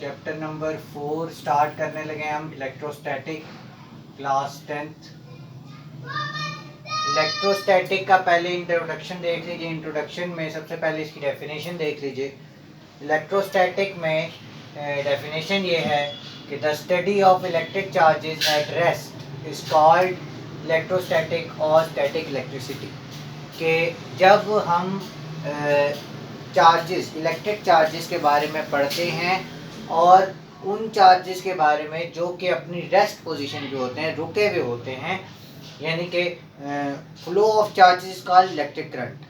Chapter number 4 start करने लगे हम इलेक्ट्रोस्टैटिक क्लास 10th। इलेक्ट्रोस्टैटिक का पहले इंट्रोडक्शन देख लीजिए। इंट्रोडक्शन में सबसे पहले इसकी डेफिनेशन देख लीजिए। इलेक्ट्रोस्टैटिक में डेफिनेशन ये है कि the study of electric charges at rest is called electrostatic और स्टैटिक इलेक्ट्रिसिटी। कि जब हम चार्जेस इलेक्ट्रिक चार्जेस के बारे में पढ़ते हैं और उन चार्जेस के बारे में जो कि अपनी रेस्ट पोजीशन पे होते हैं, रुके हुए होते हैं, यानी कि flow of charges called electric current,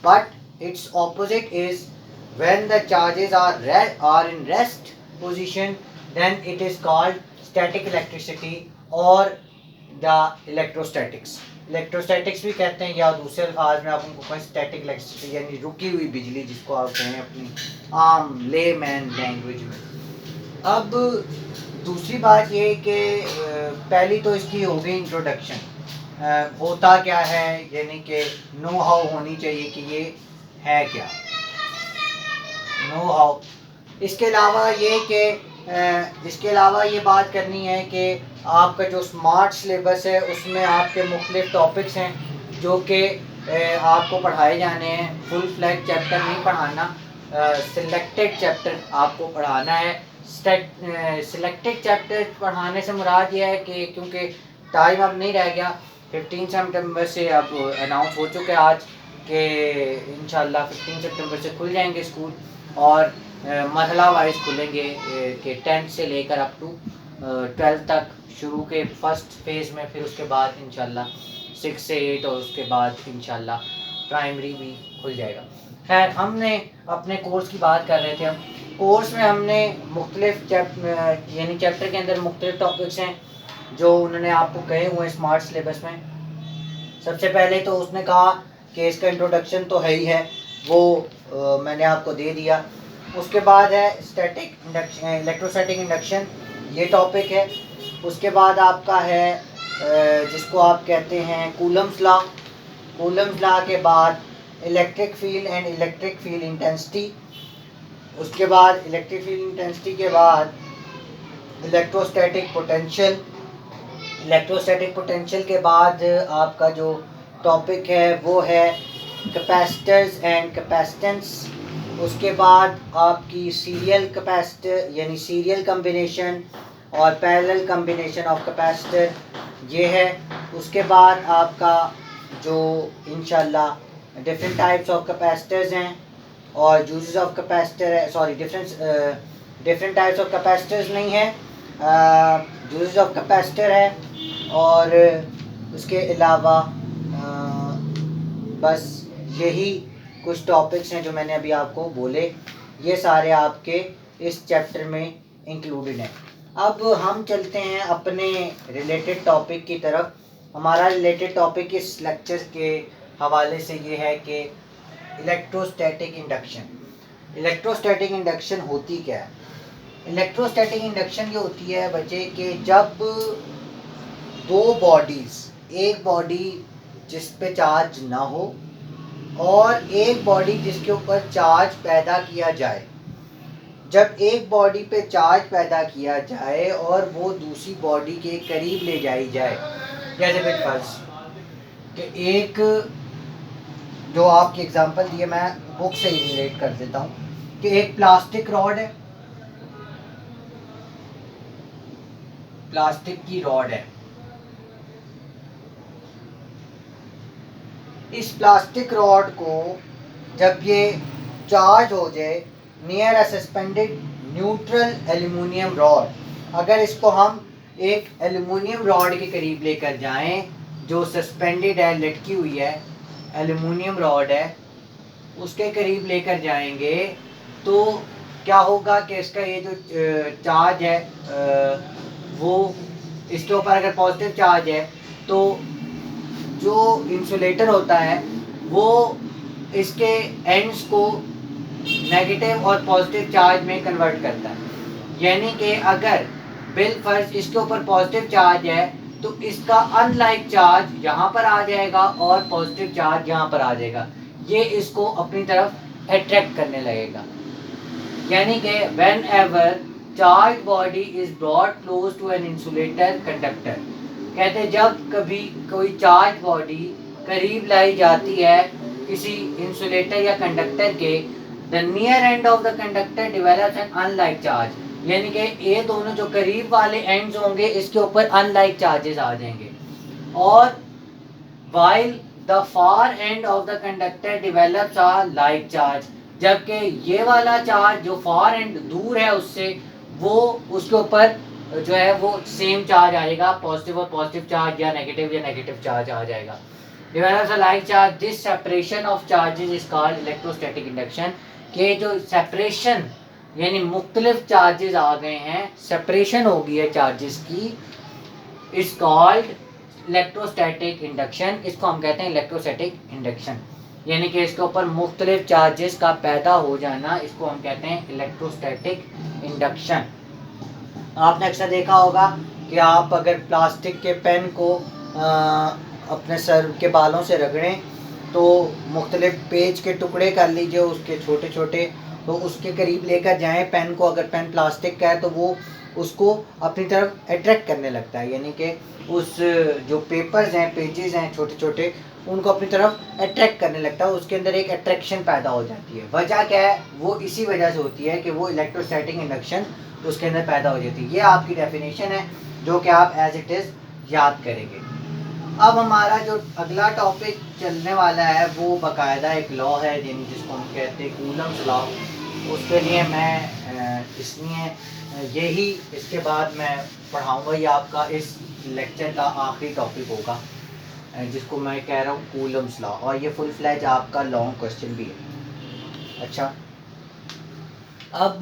but it's opposite is when the charges are in rest position, then it is called static electricity और द इलेक्ट्रोस्टैटिक्स। इलेक्ट्रोस्टैटिक्स भी कहते हैं, या दूसरे अल्फाज में आप उनको कहें स्टैटिक इलेक्ट्रिसिटी, यानी रुकी हुई बिजली, जिसको आप कहें अपनी आम लेमैन लैंग्वेज में। अब दूसरी बात ये कि पहली तो इसकी हो गई इंट्रोडक्शन, होता क्या है, यानी कि नो हाउ होनी चाहिए कि ये है क्या, नो हाउ। इसके अलावा ये बात करनी है कि आपका जो स्मार्ट सिलेबस है उसमें आपके मुख्तलिफ टॉपिक्स हैं जो कि आपको पढ़ाए जाने हैं। फुल फ्लैग चैप्टर नहीं पढ़ाना, सिलेक्टेड चैप्टर आपको पढ़ाना है। सिलेक्टेड चैप्टर पढ़ाने से मुराद ये है कि क्योंकि टाइम अब नहीं रह गया, 15 सितंबर से अब अनाउंस हो चुके हैं आज कि इंशाल्लाह 15 सितंबर से खुल जाएंगे स्कूल, और मरहला वाइज खुलेंगे कि 10th से लेकर अप टू 12th तक शुरू के फर्स्ट फेज़ में, फिर उसके बाद इंशाल्लाह 6 से 8 और उसके बाद इंशाल्लाह प्राइमरी भी खुल जाएगा। खैर, हमने अपने कोर्स की बात कर रहे थे। हम कोर्स में हमने मुख्तलिफ चैप्टर के अंदर मुख्तलिफ टॉपिक्स हैं जो उन्होंने आपको कहे हुए हैं स्मार्ट सिलेबस में। सबसे पहले तो उसने कहा कि इसका इंट्रोडक्शन तो है ही है, वो मैंने आपको दे दिया। उसके बाद है स्टैटिक इंडक्शन, इलेक्ट्रोस्टैटिक इंडक्शन, ये टॉपिक है। उसके बाद आपका है जिसको आप कहते हैं कूलम्स लॉ। कूलम्स लॉ के बाद electric field and electric field intensity. उसके बाद इलेक्ट्रिक फील्ड इंटेंसिटी के बाद इलेक्ट्रोस्टैटिक पोटेंशियल। इलेक्ट्रोस्टैटिक पोटेंशियल के बाद आपका जो टॉपिक है वो है कैपेसिटर्स एंड कैपेसिटेंस। उसके बाद आपकी सीरियल कैपेसिटर यानी सीरियल कम्बिनेशन और पैरेलल कम्बिनेशन ऑफ कैपेसिटर, ये है। उसके बाद आपका जो इंशाल्लाह डिफरेंट टाइप्स ऑफ कैपेसिटर्स हैं और यूजेस ऑफ कैपेसिटर है, sorry different types of capacitors नहीं है, यूजेस ऑफ कैपेसिटर है। और उसके अलावा बस यही कुछ टॉपिक्स हैं जो मैंने अभी आपको बोले, ये सारे आपके इस चैप्टर में इंक्लूडेड हैं। अब हम चलते हैं अपने रिलेटेड टॉपिक की तरफ। हमारा रिलेटेड टॉपिक इस लेक्चर के हवाले से ये है कि इलेक्ट्रोस्टैटिक इंडक्शन। इलेक्ट्रोस्टैटिक इंडक्शन होती क्या है? इलेक्ट्रोस्टैटिक इंडक्शन ये होती है बच्चे कि जब दो बॉडीज़, एक बॉडी जिस पे चार्ज ना हो और एक बॉडी जिसके ऊपर चार्ज पैदा किया जाए, जब एक बॉडी पे चार्ज पैदा किया जाए और वो दूसरी बॉडी के करीब ले जाई जाए, जैसे फिर फर्ज कि एक जो आपकी एग्जांपल दिए मैं बुक से ही रिलेट कर देता हूँ कि एक प्लास्टिक रॉड है, प्लास्टिक की रॉड है। इस प्लास्टिक रॉड को जब ये चार्ज हो जाए near a suspended neutral aluminium rod, अगर इसको हम एक एल्युमिनियम रॉड के करीब लेकर जाएं जो सस्पेंडेड है, लटकी हुई है, एल्युमिनियम रॉड है, उसके करीब लेकर जाएंगे तो क्या होगा कि इसका ये जो चार्ज है वो इसके ऊपर अगर पॉजिटिव चार्ज है तो जो इंसुलेटर होता है वो इसके एंड्स को नेगेटिव और पॉजिटिव चार्ज में कन्वर्ट करता है। यानी कि अगर बिल फर्ज इसके ऊपर पॉजिटिव चार्ज है तो इसका अनलाइक चार्ज यहाँ पर आ जाएगा और पॉजिटिव चार्ज यहाँ पर आ जाएगा, ये इसको अपनी तरफ अट्रैक्ट करने लगेगा। यानी कि whenever charge body is brought close to an insulator conductor. कहते हैं जब कभी कोई चार्ज बॉडी करीब लाई जाती है किसी इंसुलेटर या कंडक्टर के, the near end of the conductor develops an unlike charge, यानी कि ये दोनों जो करीब वाले एंड्स होंगे इसके ऊपर अनलाइक चार्जेस आ जाएंगे। और while the far end of the conductor develops a like charge, जबकि ये वाला चार्ज जो फार एंड दूर है उससे, वो उसके ऊपर जो है वो सेम चार्ज आएगा, पॉजिटिव और पॉजिटिव चार्ज या नेगेटिव चार्ज आ जाएगा। develops a like charge, this separation of charges is called electrostatic induction। के जो सेपरेशन यानी मुख्तलिफ चार्जेस आ गए हैं, सेपरेशन हो गई है चार्जेस की, इज कॉल्ड इलेक्ट्रोस्टैटिक इंडक्शन। इसको हम कहते हैं इलेक्ट्रोस्टैटिक इंडक्शन, यानी कि इसके ऊपर मुख्तलिफ चार्जेस का पैदा हो जाना, इसको हम कहते हैं इलेक्ट्रोस्टैटिक इंडक्शन। आपने अक्सर देखा होगा कि आप अगर प्लास्टिक के पेन को अपने सर के बालों से रगड़ें तो मुख्तलिफ पेज के टुकड़े कर लीजिए उसके छोटे छोटे, तो उसके करीब लेकर जाएं पेन को, अगर पेन प्लास्टिक का है तो वो उसको अपनी तरफ अट्रैक्ट करने लगता है, यानी कि उस जो पेपर्स हैं, पेजेस हैं छोटे छोटे, उनको अपनी तरफ अट्रैक्ट करने लगता है, उसके अंदर एक अट्रैक्शन पैदा हो जाती है। वजह क्या है? वो इसी वजह से होती है कि वो इलेक्ट्रोस्टैटिक इंडक्शन उसके अंदर पैदा हो जाती है। ये आपकी डेफिनेशन है जो कि आप एज इट इज़ याद करेंगे। अब हमारा जो अगला टॉपिक चलने वाला है वो बाकायदा एक लॉ है जिसको हम कहते हैं कूलम्स लॉ। उसके लिए मैं इसलिए यही इसके बाद मैं पढ़ाऊँगा, ये आपका इस लेक्चर का आखिरी टॉपिक होगा जिसको मैं कह रहा हूँ कूलम्स लॉ, और ये फुल फ्लैज आपका लॉन्ग क्वेश्चन भी है। अच्छा, अब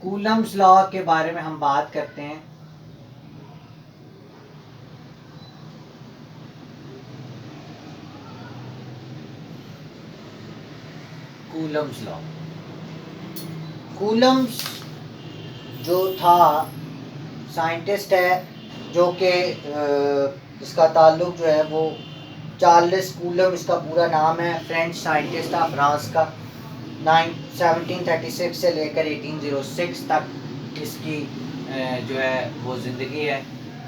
कूलम्स लॉ के बारे में हम बात करते हैं। कूलम्स लॉ, कूलम्स जो था साइंटिस्ट है जो कि इसका ताल्लुक जो है वो चार्ल्स कूलम इसका पूरा नाम है, फ्रेंच साइंटिस्ट था फ्रांस का। 1736 से लेकर 1806 तक इसकी जो है वो ज़िंदगी है।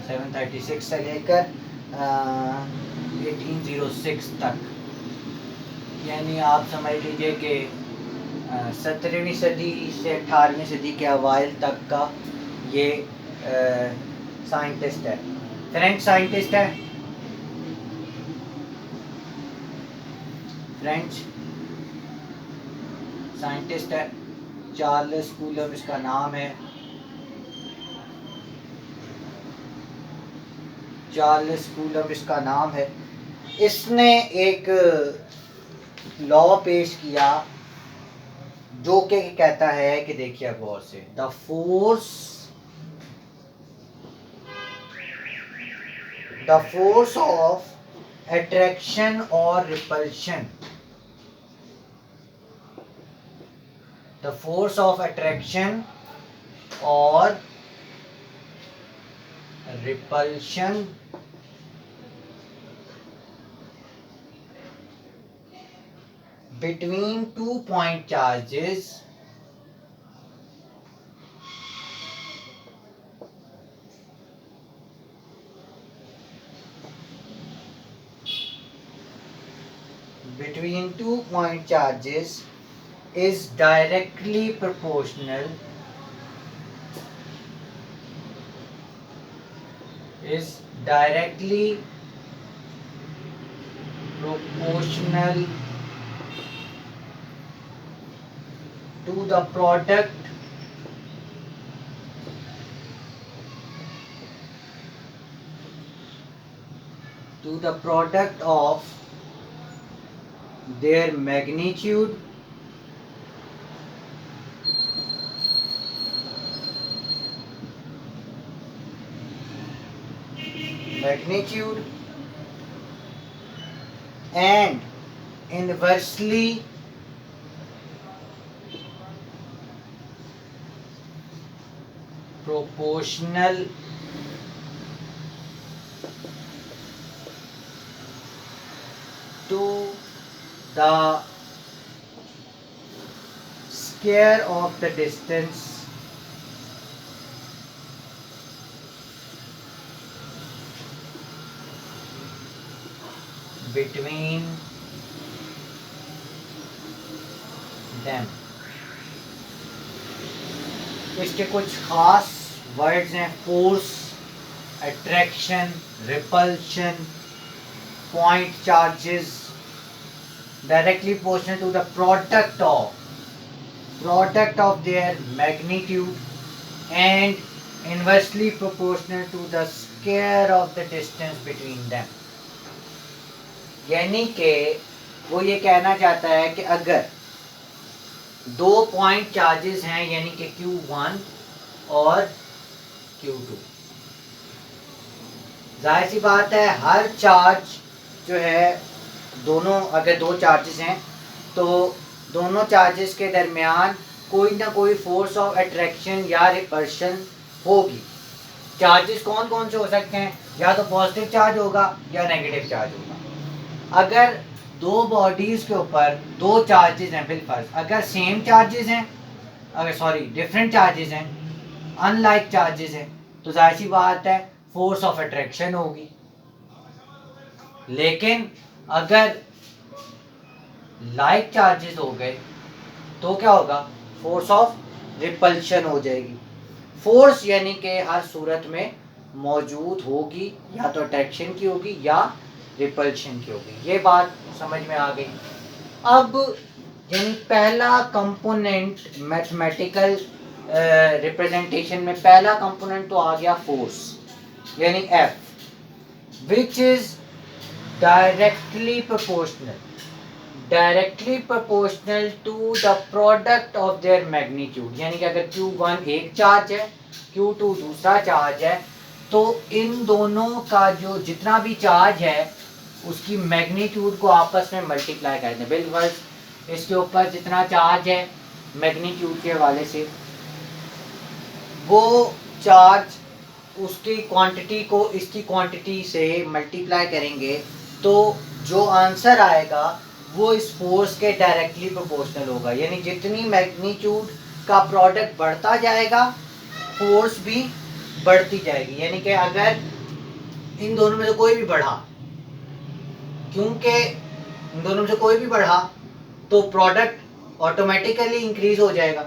736 से लेकर 1806 तक, यानी आप समझ लीजिए कि 17वीं सदी से 18वीं सदी के अवाइल तक का ये साइंटिस्ट है, फ्रेंच साइंटिस्ट है, फ्रेंच साइंटिस्ट है, चार्ल्स कूलम इसका नाम है। चार्ल्स कूलम इसका नाम है। इसने एक लॉ पेश किया जो कि कहता है कि देखिए गौर से, द फोर्स ऑफ अट्रैक्शन और repulsion, the force of attraction और repulsion between 2 point charges is directly proportional to the product of their magnitude and inversely proportional to the square of the distance between them। इसके कुछ खास words हैं, force, attraction, repulsion, point charges, directly proportional to the product of their magnitude and inversely proportional to the square of the distance between them। यानी कि वो ये कहना चाहता है कि अगर दो पॉइंट चार्जेस हैं यानी कि Q1 और Q2, जाहिर सी बात है हर चार्ज जो है, दोनों अगर दो चार्जेस हैं तो दोनों चार्जेस के दरमियान कोई ना कोई फोर्स ऑफ अट्रैक्शन या रिपल्शन होगी। चार्जेस कौन कौन से हो सकते हैं, या तो पॉजिटिव चार्ज होगा या नेगेटिव चार्ज होगा। अगर दो बॉडीज के ऊपर दो चार्जेस हैं, बिलफर्ज अगर सेम चार्जेस हैं, अगर सॉरी डिफरेंट चार्जेस हैं, अनलाइक चार्जेस हैं, तो जाहिर सी बात है फोर्स ऑफ अट्रैक्शन होगी। लेकिन अगर लाइक चार्जेस हो गए तो क्या होगा, फोर्स ऑफ रिपल्शन हो जाएगी। फोर्स यानी कि हर सूरत में मौजूद होगी, या तो अट्रैक्शन की होगी या रिपल्शन की होगी। ये बात समझ में आ गई। अब यानी पहला कंपोनेंट मैथमेटिकल रिप्रेजेंटेशन में पहला कंपोनेंट तो आ गया फोर्स यानी F, which is directly proportional to the product of their magnitude. यानी कि अगर Q1 एक चार्ज है, Q2 दूसरा चार्ज है, तो इन दोनों का जो जितना भी चार्ज है उसकी मैग्नीट्यूड को आपस में मल्टीप्लाई कर दें। बिल्कुल इसके ऊपर जितना चार्ज है मैग्नीट्यूड के हवाले से, वो चार्ज उसकी क्वांटिटी को इसकी क्वांटिटी से मल्टीप्लाई करेंगे तो जो आंसर आएगा वो इस फोर्स के डायरेक्टली प्रोपोर्शनल होगा। यानी जितनी मैग्नीट्यूड का प्रोडक्ट बढ़ता जाएगा फोर्स भी बढ़ती जाएगी। यानी कि अगर इन दोनों में से कोई भी बढ़ा, क्योंकि इन दोनों में से कोई भी बढ़ा तो प्रोडक्ट ऑटोमेटिकली इंक्रीज हो जाएगा।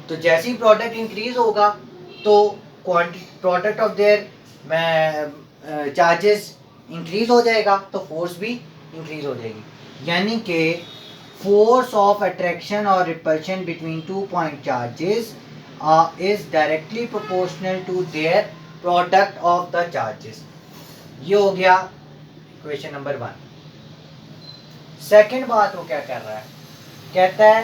तो जैसे ही प्रोडक्ट इंक्रीज होगा तो product of there charges increase हो जाएगा तो फोर्स भी इंक्रीज हो जाएगी। यानी कि फोर्स ऑफ अट्रैक्शन और repulsion between two point charges is directly proportional to their product of the charges. ये हो गया इक्वेशन नंबर 1। सेकंड बात वो क्या कर रहा है, कहता है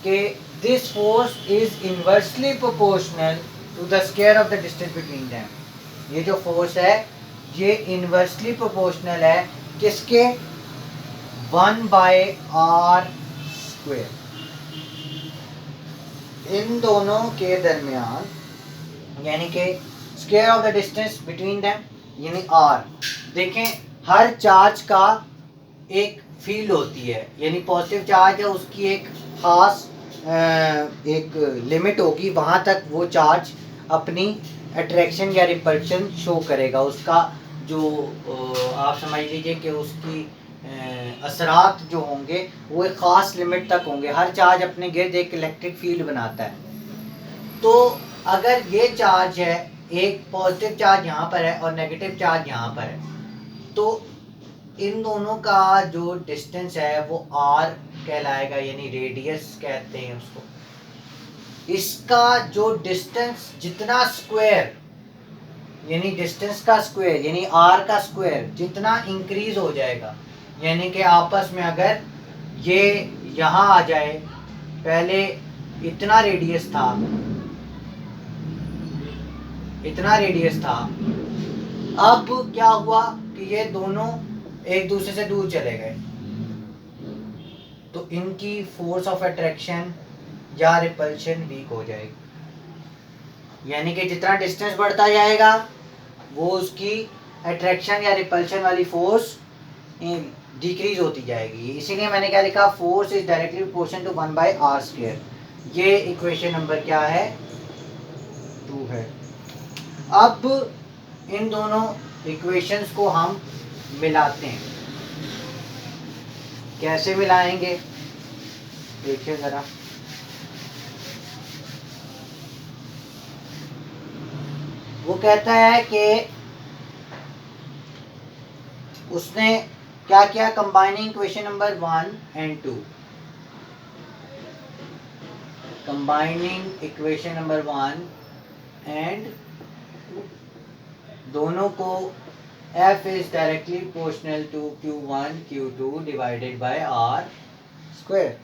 कि this force is inversely proportional to the square of the distance between them. ये जो फोर्स है ये इनवर्सली प्रोपोर्शनल है किसके, 1/r²। इन दोनों के दरमियान यानी कि square of the distance between them यानी r। देखें हर चार्ज का एक फील्ड होती है, यानी पॉजिटिव चार्ज है उसकी एक खास एक लिमिट होगी, वहाँ तक वो चार्ज अपनी अट्रैक्शन या रिपल्शन शो करेगा। उसका जो आप समझ लीजिए कि उसकी असरात जो होंगे वो एक ख़ास लिमिट तक होंगे। हर चार्ज अपने गिर्द एक इलेक्ट्रिक फील्ड बनाता है। तो अगर ये चार्ज है, एक पॉजिटिव चार्ज यहाँ पर है और नेगेटिव चार्ज यहाँ पर है, तो इन दोनों का जो डिस्टेंस है वो r कहलाएगा, यानी रेडियस कहते हैं उसको। इसका जो डिस्टेंस जितना स्क्वायर यानी डिस्टेंस का स्क्वायर यानी r का स्क्वायर जितना इंक्रीज हो जाएगा, यानी कि आपस में अगर ये यहाँ आ जाए, पहले इतना रेडियस था, अब क्या हुआ कि ये दोनों एक दूसरे से दूर चले गए, तो इनकी फोर्स ऑफ अट्रैक्शन या रिपल्शन वीक हो जाएगी। यानी कि जितना डिस्टेंस बढ़ता जाएगा वो उसकी अट्रैक्शन या रिपल्शन वाली फोर्स डिक्रीज होती जाएगी। इसीलिए मैंने क्या लिखा, force is directly proportional to 1/r²। ये इक्वेशन नंबर क्या है, 2 है। अब इन दोनों इक्वेशंस को हम मिलाते हैं। कैसे मिलाएंगे देखिए ज़रा। वो कहता है कि उसने क्या किया, combining equation number 1 and 2, combining equation number 1 and दोनों को f is directly proportional to q1 q2 divided by r square.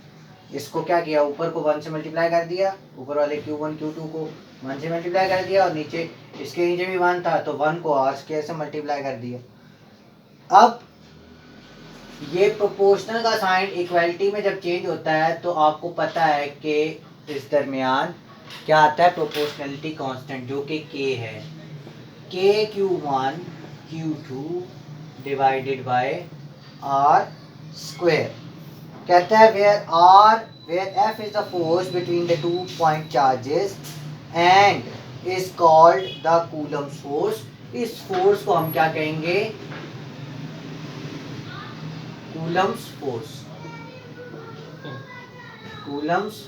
इसको क्या किया, ऊपर को 1 से मल्टीप्लाई कर दिया, ऊपर वाले q1 q2 को 1 से मल्टीप्लाई कर दिया, और नीचे इसके नीचे भी 1 था तो 1 को r स्क्वायर से मल्टीप्लाई कर दिया। अब ये प्रोपोर्शनल का साइन इक्वालिटी में जब चेंज होता है तो आपको पता है कि इस दरमियान क्या आता है, प्रोपोर्शनलिटी कांस्टेंट, जो कि k है, k q1 q2 divided by r square. कहता है where F is the force between the 2 point charges and is called the Coulomb's force। इस फोर्स को हम क्या कहेंगे, Coulomb's force, Coulomb's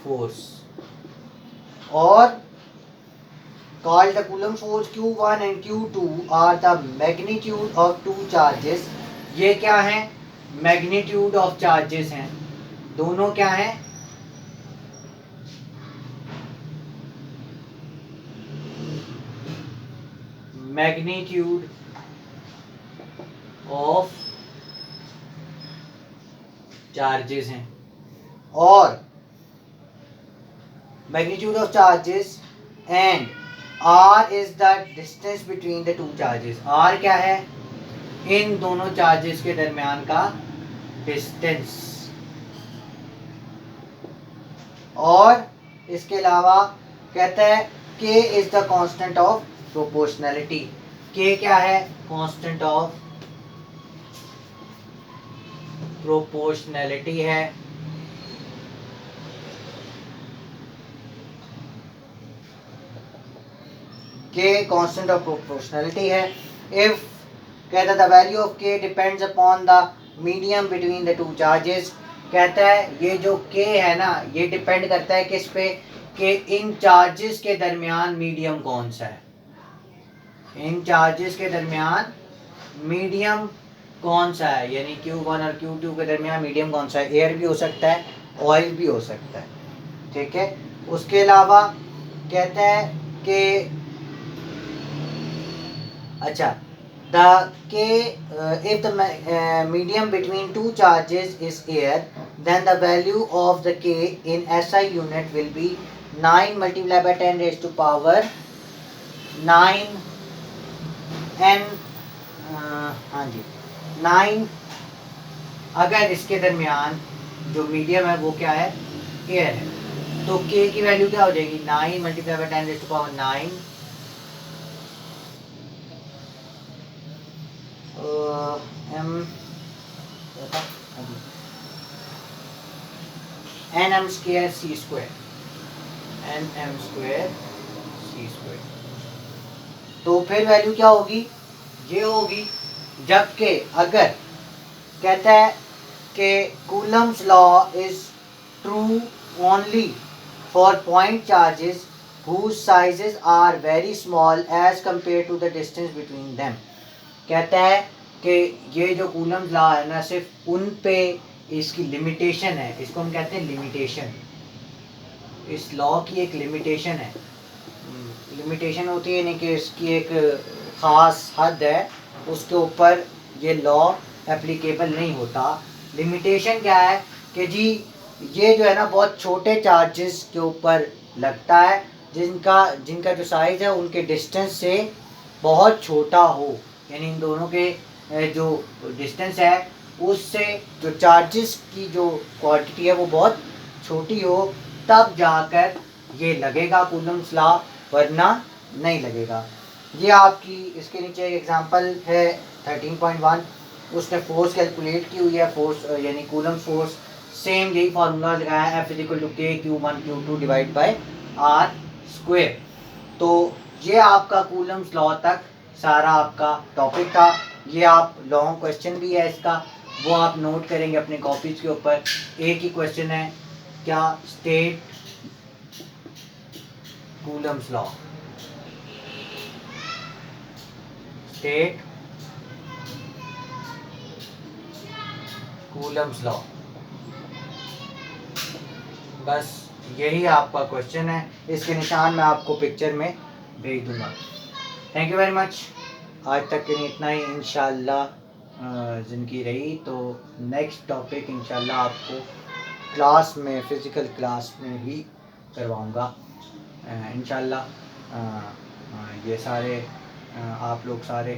force, और called the Coulomb's force Q1 and Q2 are the magnitude of two charges। ये क्या है, magnitude of charges हैं, दोनों क्या हैं, मैग्नीट्यूड ऑफ चार्जेस हैं, और magnitude of charges and r is the distance between the two charges. r क्या है, इन दोनों चार्जेस के दरमियान का डिस्टेंस, और इसके अलावा कहता है k is the constant of proportionality. k क्या है, कांस्टेंट ऑफ प्रोपोर्शनैलिटी है, k कांस्टेंट ऑफ प्रोपोर्शनैलिटी है। इफ कहता है the value of k depends upon the medium between the two charges. कहता है ये जो k है ना, ये डिपेंड करता है किस पे, कि इन चार्जेस के दरमियान मीडियम कौन सा है, इन चार्जेस के दरमियान मीडियम कौन सा है, यानी Q1 और Q2 के दरमियान मीडियम कौन सा है, एयर भी हो सकता है, ऑयल भी हो सकता है, ठीक है। उसके अलावा कहता है कि अच्छा, the k if the medium between two charges is air, then the value of the k in SI unit will be 9 multiplied by 10 raised to power 9 n, हाँ जी 9, अगर इसके दरमियान जो मीडियम है वो क्या है, एयर है, तो k की वैल्यू क्या हो जाएगी, 9 multiply by 10 raise to power 9 nm square c square, nm square c square. तो फिर वैल्यू क्या होगी, ये होगी, जबकि अगर कहता है कि Coulomb's law is true only for point charges whose sizes are very small as compared to the distance between them। कहता है कि ये जो कूलम्स लॉ है ना, सिर्फ उन पे इसकी लिमिटेशन है, इसको हम कहते हैं लिमिटेशन, इस लॉ की एक लिमिटेशन है, लिमिटेशन होती है यानी कि इसकी एक ख़ास हद है, उसके ऊपर ये लॉ एप्लीकेबल नहीं होता। लिमिटेशन क्या है कि जी ये जो है ना बहुत छोटे चार्जेस के ऊपर लगता है, जिनका जो साइज़ है उनके डिस्टेंस से बहुत छोटा हो, यानी इन दोनों के जो डिस्टेंस है उससे जो चार्जेस की जो क्वांटिटी है वो बहुत छोटी हो, तब जाकर ये लगेगा कूलम्स लॉ, वरना नहीं लगेगा। ये आपकी इसके नीचे एक एग्जांपल है 13.1, उसने फोर्स कैलकुलेट की हुई है, फोर्स यानी कूलम्स फोर्स, सेम यही फार्मूला लगाया है, F इक्वल टू के Q1 Q2 divide by R square. तो ये आपका कूलम्स लॉ तक सारा आपका टॉपिक था, ये आप लॉन्ग क्वेश्चन भी है इसका, वो आप नोट करेंगे अपनी कॉपीज़ के ऊपर। एक ही क्वेश्चन है, क्या state Coulomb's law, state Coulomb's law, बस यही आपका क्वेश्चन है। इसके निशान मैं आपको पिक्चर में भेज दूंगा। Thank you very much. आज तक के लिए इतना ही। इंशाल्लाह ज़िंदगी रही तो नेक्स्ट टॉपिक इंशाल्लाह आपको क्लास में, फ़िज़िकल क्लास में ही करवाऊँगा इंशाल्लाह। ये सारे आप लोग सारे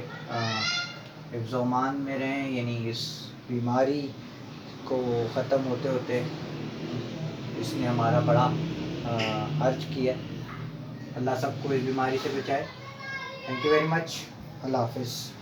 हिफ्ज़-ओ-मान में रहें, यानी इस बीमारी को ख़त्म होते होते इसने हमारा बड़ा अर्ज किया। अल्लाह सबको इस बीमारी से बचाए। Thank you very much. अल्लाह हाफ़िज़।